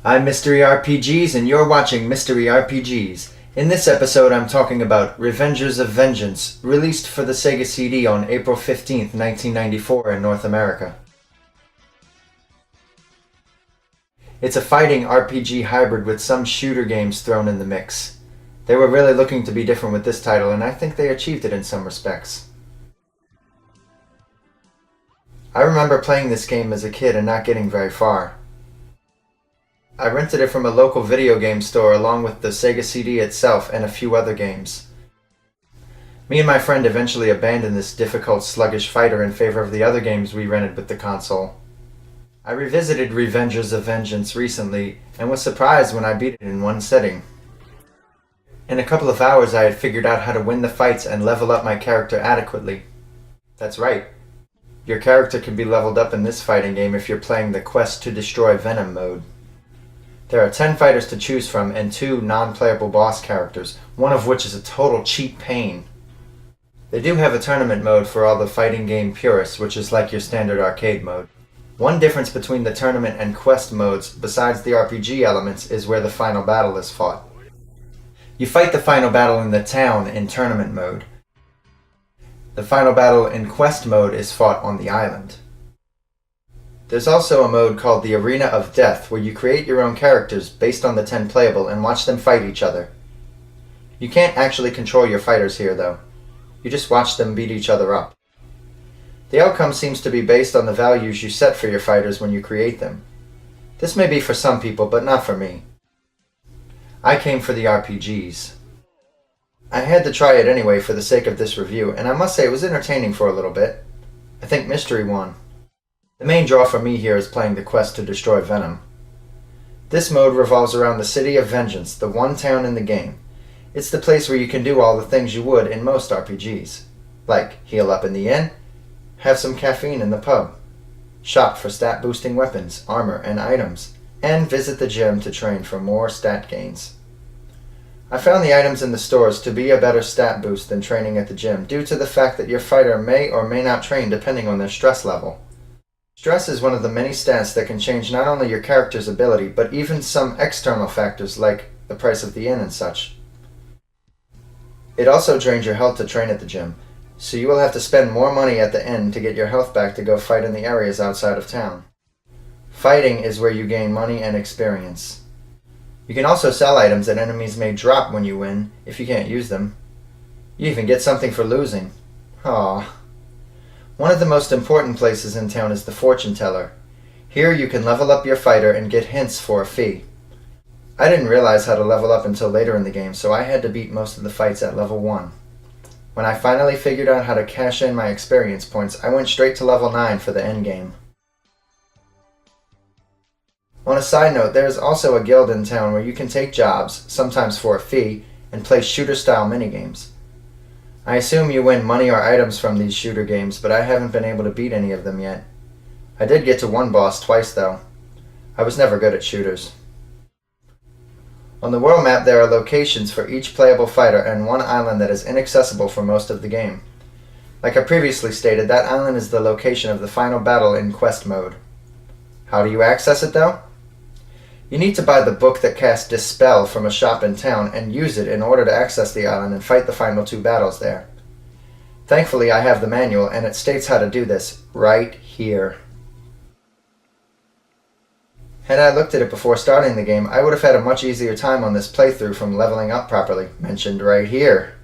I'm MYSTERYRPGS and you're watching MYSTERYRPGS. In this episode I'm talking about Revengers of Vengeance, released for the Sega CD on April 15th, 1994 in North America. It's a fighting RPG hybrid with some shooter games thrown in the mix. They were really looking to be different with this title, and I think they achieved it in some respects. I remember playing this game as a kid and not getting very far. I rented it from a local video game store along with the Sega CD itself and a few other games. Me and my friend eventually abandoned this difficult, sluggish fighter in favor of the other games we rented with the console. I revisited Revengers of Vengeance recently and was surprised when I beat it in one sitting. In a couple of hours I had figured out how to win the fights and level up my character adequately. That's right. Your character can be leveled up in this fighting game if you're playing the Quest to Destroy Venom mode. There are 10 fighters to choose from and 2 non-playable boss characters, one of which is a total cheap pain. They do have a tournament mode for all the fighting game purists, which is like your standard arcade mode. One difference between the tournament and quest modes, besides the RPG elements, is where the final battle is fought. You fight the final battle in the town in tournament mode. The final battle in quest mode is fought on the island. There's also a mode called the Arena of Death, where you create your own characters based on the 10 playable and watch them fight each other. You can't actually control your fighters here though. You just watch them beat each other up. The outcome seems to be based on the values you set for your fighters when you create them. This may be for some people, but not for me. I came for the RPGs. I had to try it anyway for the sake of this review, and I must say it was entertaining for a little bit. I think mystery won. The main draw for me here is playing the Quest to Destroy Venom. This mode revolves around the City of Vengeance, the one town in the game. It's the place where you can do all the things you would in most RPGs. Like heal up in the inn, have some caffeine in the pub, shop for stat-boosting weapons, armor, and items, and visit the gym to train for more stat gains. I found the items in the stores to be a better stat boost than training at the gym due to the fact that your fighter may or may not train depending on their stress level. Stress is one of the many stats that can change not only your character's ability, but even some external factors like the price of the inn and such. It also drains your health to train at the gym, so you will have to spend more money at the inn to get your health back to go fight in the areas outside of town. Fighting is where you gain money and experience. You can also sell items that enemies may drop when you win, if you can't use them. You even get something for losing. Aww. One of the most important places in town is the fortune teller. Here you can level up your fighter and get hints for a fee. I didn't realize how to level up until later in the game, so I had to beat most of the fights at level 1. When I finally figured out how to cash in my experience points, I went straight to level 9 for the endgame. On a side note, there is also a guild in town where you can take jobs, sometimes for a fee, and play shooter-style minigames. I assume you win money or items from these shooter games, but I haven't been able to beat any of them yet. I did get to one boss twice though. I was never good at shooters. On the world map there are locations for each playable fighter and one island that is inaccessible for most of the game. Like I previously stated, that island is the location of the final battle in quest mode. How do you access it though? You need to buy the book that casts Dispel from a shop in town and use it in order to access the island and fight the final 2 battles there. Thankfully I have the manual and it states how to do this right here. Had I looked at it before starting the game, I would have had a much easier time on this playthrough from leveling up properly, mentioned right here.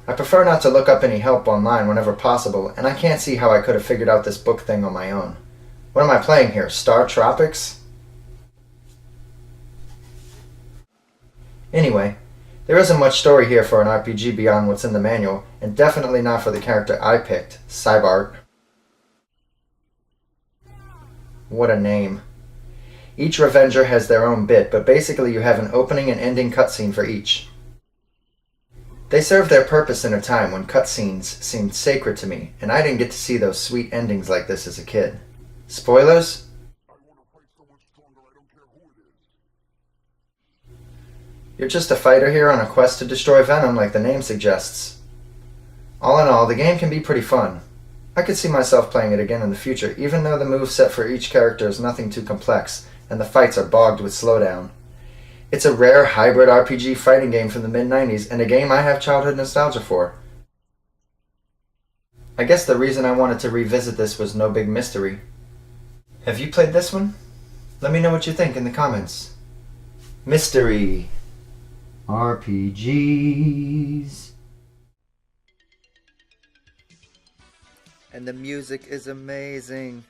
I prefer not to look up any help online whenever possible, and I can't see how I could have figured out this book thing on my own. What am I playing here, Star Tropics? Anyway, there isn't much story here for an RPG beyond what's in the manual, and definitely not for the character I picked, Cybart. What a name. Each Revenger has their own bit, but basically you have an opening and ending cutscene for each. They served their purpose in a time when cutscenes seemed sacred to me, and I didn't get to see those sweet endings like this as a kid. Spoilers? You're just a fighter here on a quest to destroy Venom like the name suggests. All in all, the game can be pretty fun. I could see myself playing it again in the future, even though the moveset for each character is nothing too complex, and the fights are bogged with slowdown. It's a rare hybrid RPG fighting game from the mid-90s, and a game I have childhood nostalgia for. I guess the reason I wanted to revisit this was no big mystery. Have you played this one? Let me know what you think in the comments. Mystery RPGs. And the music is amazing.